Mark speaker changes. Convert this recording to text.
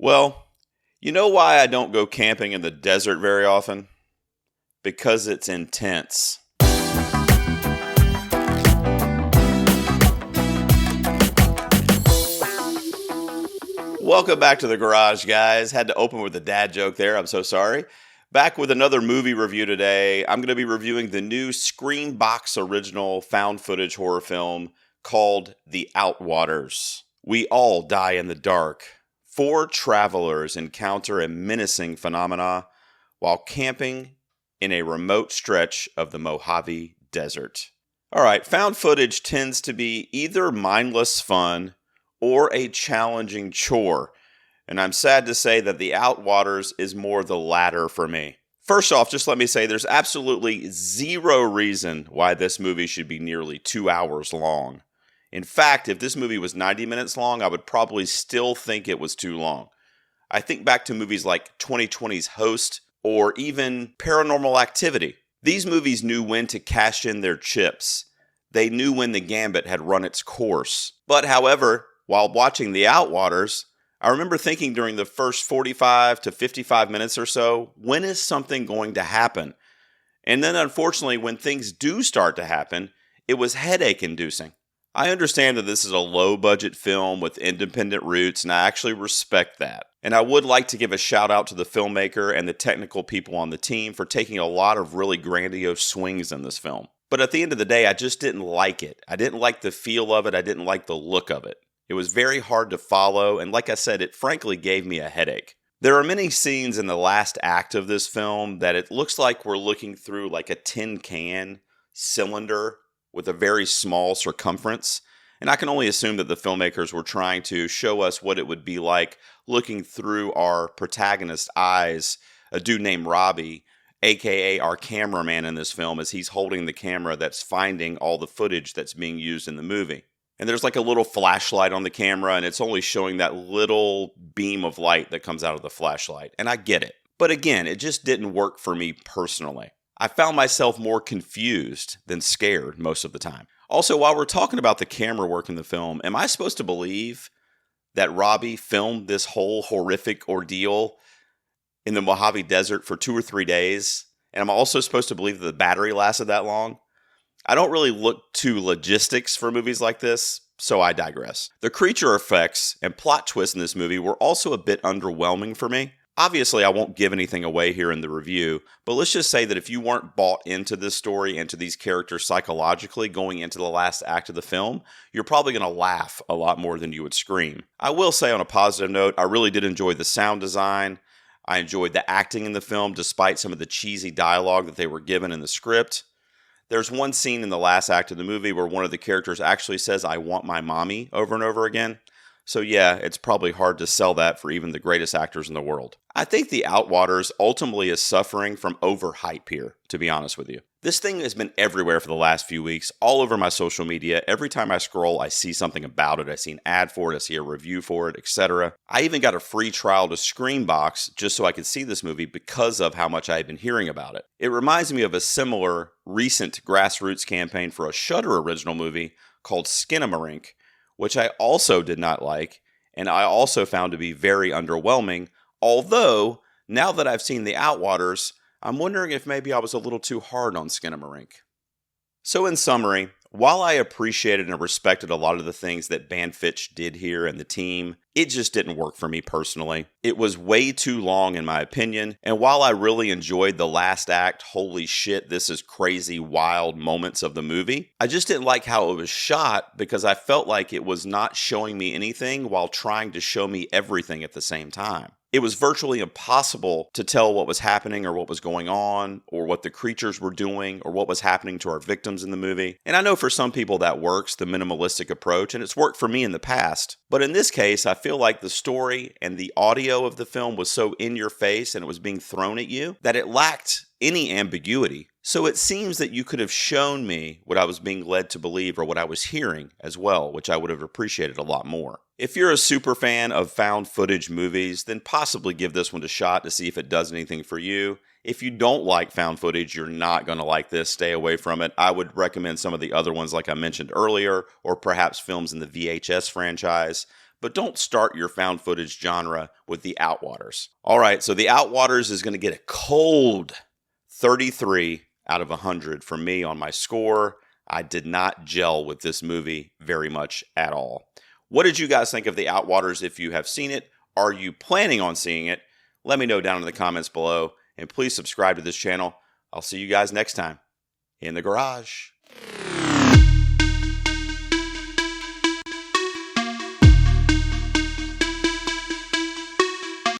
Speaker 1: Well, you know why I don't go camping in the desert very often? Because it's intense. Welcome back to the garage, guys. Had to open with a dad joke there. I'm so sorry. Back with another movie review today. I'm going to be reviewing the new SCREAMBOX original found footage horror film called The Outwaters. We all die in the dark. 4 travelers encounter a menacing phenomena while camping in a remote stretch of the Mojave Desert. All right, found footage tends to be either mindless fun or a challenging chore, and I'm sad to say that The Outwaters is more the latter for me. First off, just let me say there's absolutely zero reason why this movie should be nearly 2 hours long. In fact, if this movie was 90 minutes long, I would probably still think it was too long. I think back to movies like 2020's Host or even Paranormal Activity. These movies knew when to cash in their chips. They knew when the gambit had run its course. But however, while watching The Outwaters, I remember thinking during the first 45 to 55 minutes or so, when is something going to happen? And then unfortunately, when things do start to happen, it was headache-inducing. I understand that this is a low-budget film with independent roots, and I actually respect that. And I would like to give a shout-out to the filmmaker and the technical people on the team for taking a lot of really grandiose swings in this film. But at the end of the day, I just didn't like it. I didn't like the feel of it. I didn't like the look of it. It was very hard to follow, and like I said, it frankly gave me a headache. There are many scenes in the last act of this film that it looks like we're looking through like a tin can cylinder with a very small circumference, and I can only assume that the filmmakers were trying to show us what it would be like looking through our protagonist's eyes, a dude named Robbie, aka our cameraman in this film, as he's holding the camera that's finding all the footage that's being used in the movie. And there's like a little flashlight on the camera, and it's only showing that little beam of light that comes out of the flashlight. And I get it. But again, it just didn't work for me personally. I found myself more confused than scared most of the time. Also, while we're talking about the camera work in the film, am I supposed to believe that Robbie filmed this whole horrific ordeal in the Mojave Desert for 2 or 3 days? And I'm also supposed to believe that the battery lasted that long? I don't really look to logistics for movies like this, so I digress. The creature effects and plot twists in this movie were also a bit underwhelming for me. Obviously, I won't give anything away here in the review, but let's just say that if you weren't bought into this story and to these characters psychologically going into the last act of the film, you're probably going to laugh a lot more than you would scream. I will say on a positive note, I really did enjoy the sound design. I enjoyed the acting in the film despite some of the cheesy dialogue that they were given in the script. There's one scene in the last act of the movie where one of the characters actually says, "I want my mommy," over and over again. So yeah, it's probably hard to sell that for even the greatest actors in the world. I think The Outwaters ultimately is suffering from overhype here, to be honest with you. This thing has been everywhere for the last few weeks, all over my social media. Every time I scroll, I see something about it. I see an ad for it, I see a review for it, etc. I even got a free trial to SCREAMBOX just so I could see this movie because of how much I had been hearing about it. It reminds me of a similar recent grassroots campaign for a Shudder original movie called Skinamarink, which I also did not like, and I also found to be very underwhelming, although, now that I've seen The Outwaters, I'm wondering if maybe I was a little too hard on Skinamarink. So in summary, while I appreciated and respected a lot of the things that Banfitch did here and the team, it just didn't work for me personally. It was way too long in my opinion, and while I really enjoyed the last act, holy shit, this is crazy, wild moments of the movie, I just didn't like how it was shot because I felt like it was not showing me anything while trying to show me everything at the same time. It was virtually impossible to tell what was happening or what was going on or what the creatures were doing or what was happening to our victims in the movie. And I know for some people that works, the minimalistic approach, and it's worked for me in the past. But in this case, I feel like the story and the audio of the film was so in your face and it was being thrown at you that it lacked any ambiguity. So it seems that you could have shown me what I was being led to believe or what I was hearing as well, which I would have appreciated a lot more. If you're a super fan of found footage movies, then possibly give this one a shot to see if it does anything for you. If you don't like found footage, you're not going to like this. Stay away from it. I would recommend some of the other ones like I mentioned earlier, or perhaps films in the VHS franchise. but don't start your found footage genre with the Outwaters. All right, so the Outwaters is going to get a cold 33 out of 100 from me on my score. I did not gel with this movie very much at all. What did you guys think of the Outwaters? If you have seen it, are you planning on seeing it? Let me know down in the comments below, and please subscribe to this channel. I'll see you guys next time in the garage.